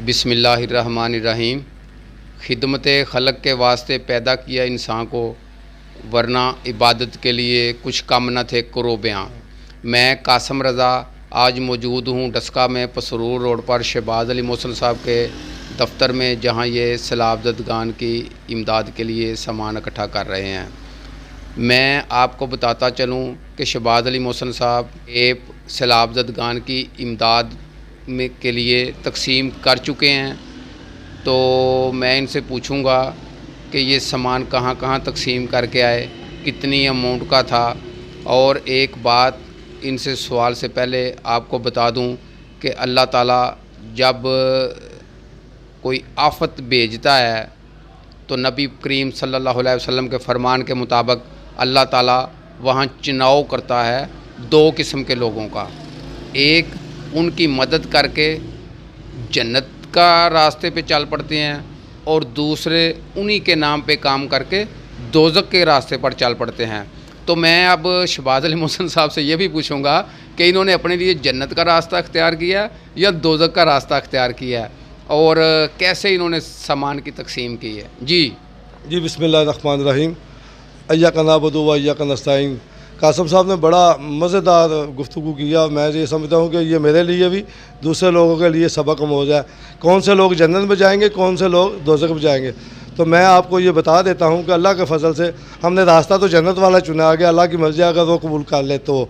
बिस्मिल्लाहिर्रहमानिर्रहीम। खिदमत खलक के वास्ते पैदा किया इंसान को, वरना इबादत के लिए कुछ कम न थे करो बयां। मैं कासम रज़ा आज मौजूद हूँ डस्का में पसरूर रोड पर शहबाज अली मोहसिन साहब के दफ्तर में, जहाँ ये सैलाबज़दगान की इमदाद के लिए सामान इकट्ठा कर रहे हैं। मैं आपको बताता चलूँ कि शहबाज अली मोहसिन साहब एक सैलाबज़दगान की इमदाद में के लिए तकसीम कर चुके हैं। तो मैं इनसे पूछूंगा कि ये सामान कहाँ कहाँ तकसीम करके आए, कितनी अमाउंट का था। और एक बात इनसे सवाल से पहले आपको बता दूं कि अल्लाह ताला जब कोई आफत भेजता है तो नबी करीम सल्लल्लाहु अलैहि वसल्लम के फरमान के मुताबिक अल्लाह ताला वहाँ चुनाव करता है दो किस्म के लोगों का। एक उनकी मदद करके जन्नत का रास्ते पे चल पड़ते हैं, और दूसरे उन्हीं के नाम पे काम करके दोज़ख के रास्ते पर चल पड़ते हैं। तो मैं अब शहबाज अली मोहसिन साहब से ये भी पूछूंगा कि इन्होंने अपने लिए जन्नत का रास्ता अख्तियार किया या दोज़ख का रास्ता अख्तियार किया है, और कैसे इन्होंने सामान की तकसीम की है। जी बिस्मिल्लाहिर्रहमानिर्रहीम। इय्याका नअबुदु व इय्याका नस्तईन। कासम साहब ने बड़ा मज़ेदार गुफ्तगू किया। मैं ये समझता हूँ कि ये मेरे लिए भी दूसरे लोगों के लिए सबक मौज है। कौन से लोग जन्नत में जाएंगे, कौन से लोग दोज़ख में जाएंगे। तो मैं आपको ये बता देता हूँ कि अल्लाह के फजल से हमने रास्ता तो जन्नत वाला चुना गया। अल्लाह की मर्ज़ी अगर वो कबूल कर ले तो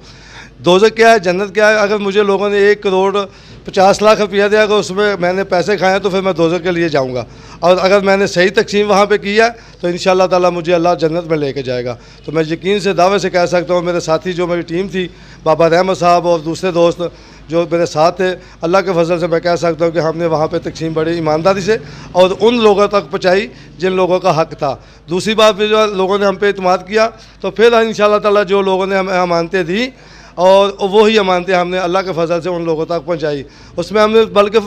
दोज़ख क्या है, जन्नत क्या है। अगर मुझे लोगों ने 1,50,00,000 रुपया दिया, अगर उसमें मैंने पैसे खाए तो फिर मैं दोज़ख के लिए जाऊँगा। और अगर मैंने सही तकसीम वहाँ पे किया तो इंशाअल्लाह ताला मुझे अल्लाह जन्नत में लेके जाएगा। तो मैं यकीन से दावे से कह सकता हूँ, मेरे साथी जो मेरी टीम थी, बाबा रहमत साहब और दूसरे दोस्त जो मेरे साथ थे, अल्लाह के फजल से मैं कह सकता हूँ कि हमने वहाँ पे तकसीम बड़ी ईमानदारी से और उन लोगों तक पहुँचाई जिन लोगों का हक़ था। दूसरी बात फिर जो लोगों ने हम पे इत्मीनान किया तो फिर इंशाअल्लाह ताला जो लोगों ने हमें अमानतें दी और वही अमानतें हमने अल्लाह के फजल से उन लोगों तक पहुंचाई। उसमें हमने बल्कि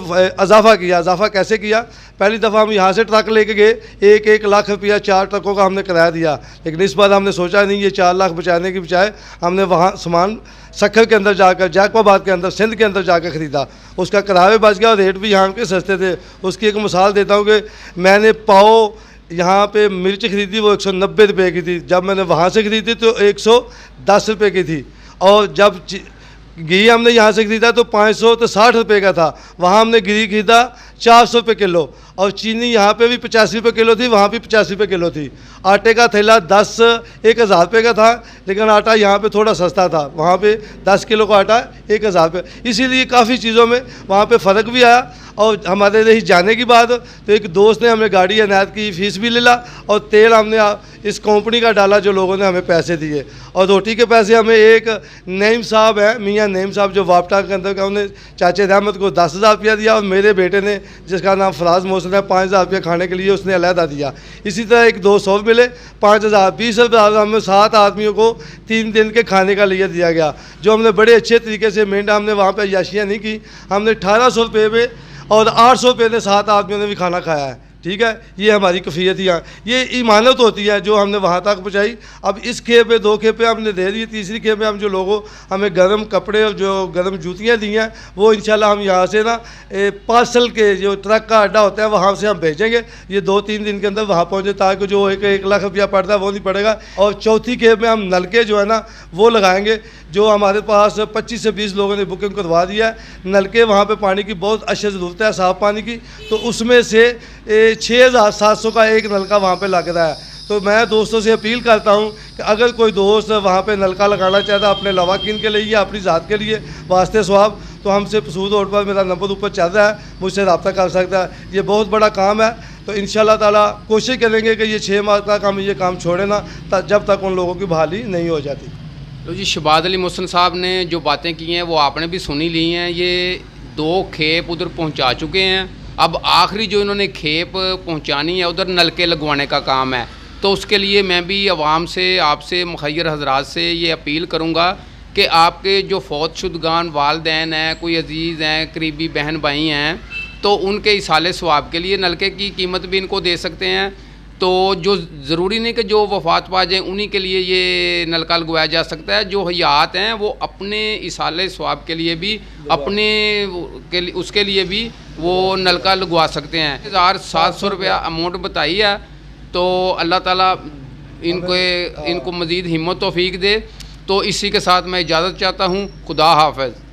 इजाफ़ा किया। इजाफ़ा कैसे किया? पहली दफ़ा हम यहाँ से ट्रक लेके गए, 1-1 लाख रुपया 4 ट्रकों का हमने किराया दिया। लेकिन इस बार हमने सोचा नहीं ये 4 लाख बचाने की बजाय हमने वहाँ सामान सक्खर के अंदर जाकर, जैकबाबाद के अंदर, सिंध के अंदर जाकर ख़रीदा। उसका किराया भी बच गया और रेट भी यहाँ के सस्ते थे। उसकी एक मिसाल देता हूँ कि मैंने पाव यहाँ पे मिर्च ख़रीदी, वो 190 रुपये की थी। जब मैंने वहाँ से ख़रीदी तो 110 रुपये की थी। और जब घी हमने यहाँ से ख़रीदा तो 560 रुपये का था। वहाँ हमने घी ख़रीदा 400 रुपये किलो, और चीनी यहाँ पे भी 85 रुपये किलो थी, वहाँ भी 85 रुपये किलो थी। आटे का थैला 1,000 रुपये का था, लेकिन आटा यहाँ पे थोड़ा सस्ता था। वहाँ पे 10 किलो का आटा 1,000 रुपये। इसीलिए काफ़ी चीज़ों में वहाँ पे फ़र्क भी आया। और हमारे रही जाने की बात, तो एक दोस्त ने हमें गाड़ी अनायत की, फ़ीस भी ले ला, और तेल हमने इस कंपनी का डाला जो लोगों ने हमें पैसे दिए। और रोटी के पैसे हमें एक नईम साहब हैं, मियाँ नईम साहब, जो वापटा के अंदर का, उन्हें चाचे रहमत को 10,000 रुपया दिया, और मेरे बेटे ने जिसका नाम फराज मोहसिन है 5,000 रुपया खाने के लिए उसने अलहदा दिया। इसी तरह एक 200 मिले, 5,000, 20,000 हमें 7 आदमियों को 3 दिन के खाने का लिए दिया गया, जो हमने बड़े अच्छे तरीके से मेंटेन। हमने वहाँ पर अय्याशियाँ नहीं की। हमने 1,800 रुपये में और 800 रुपये ने 7 आदमियों ने भी खाना खाया है। ठीक है, ये हमारी कफ़ीयत यहाँ, ये ईमानत होती है जो हमने वहाँ तक पहुँचाई। अब इस खेप पे 2 खेपें हमने दे दी। तीसरी खेप में हम जो लोगों हमें गर्म कपड़े और जो गर्म जूतियाँ दी हैं, वो इंशाल्लाह हम यहाँ से ना पार्सल के जो ट्रक का अड्डा होता है वहाँ से हम भेजेंगे। ये 2-3 दिन के अंदर वहाँ पहुँचे, ताकि जो 1 लाख रुपया पड़ता है वो नहीं पड़ेगा। और चौथी खेप में हम नलके जो है ना वो लगाएंगे, जो हमारे पास 25 से 20 लोगों ने बुकिंग करवा दिया है। नलके वहाँ पे पानी की बहुत अच्छी ज़रूरत है, साफ़ पानी की, तो उसमें से 6,700 का एक नलका वहाँ पे लग रहा है। तो मैं दोस्तों से अपील करता हूँ कि अगर कोई दोस्त वहाँ पे नलका लगाना चाहता है अपने लवाकिन के लिए या अपनी ज़ात के लिए वास्ते स्वाब, तो हमसे पसूद रोड पर मेरा नंबर ऊपर चल रहा है, मुझसे रब्ता कर सकता है। ये बहुत बड़ा काम है। तो इंशाल्लाह ताला कोशिश करेंगे कि ये 6 माह तक हम ये काम छोड़े ना, जब तक उन लोगों की बहाली नहीं हो जाती। तो जी शहबाज अली मोहसिन साहब ने जो बातें की हैं वो आपने भी सुनी ली हैं। ये 2 खेप उधर पहुंचा चुके हैं। अब आखिरी जो इन्होंने खेप पहुंचानी है उधर नलके लगवाने का काम है। तो उसके लिए मैं भी आवाम से, आपसे मुखय्यर हजरात से ये अपील करूँगा कि आपके जो फौत शुदगान वालदैन हैं, कोई अजीज़ हैं, करीबी बहन भाई हैं, तो उनके इसाले सवाब के लिए नलके की कीमत भी इनको दे सकते हैं। तो जो ज़रूरी नहीं कि जो वफ़ात पा जाएँ उन्हीं के लिए ये नलका लगवाया जा सकता है। जो हयात हैं वो अपने इसाले स्वाब के लिए भी अपने के लिए उसके लिए भी वो नलका लगवा सकते हैं। 1700 रुपया अमाउंट बताई है, तो अल्लाह ताला इनको मज़ीद हिम्मत तौफीक दे। तो इसी के साथ मैं इजाज़त चाहता हूँ। खुदा हाफ़िज़।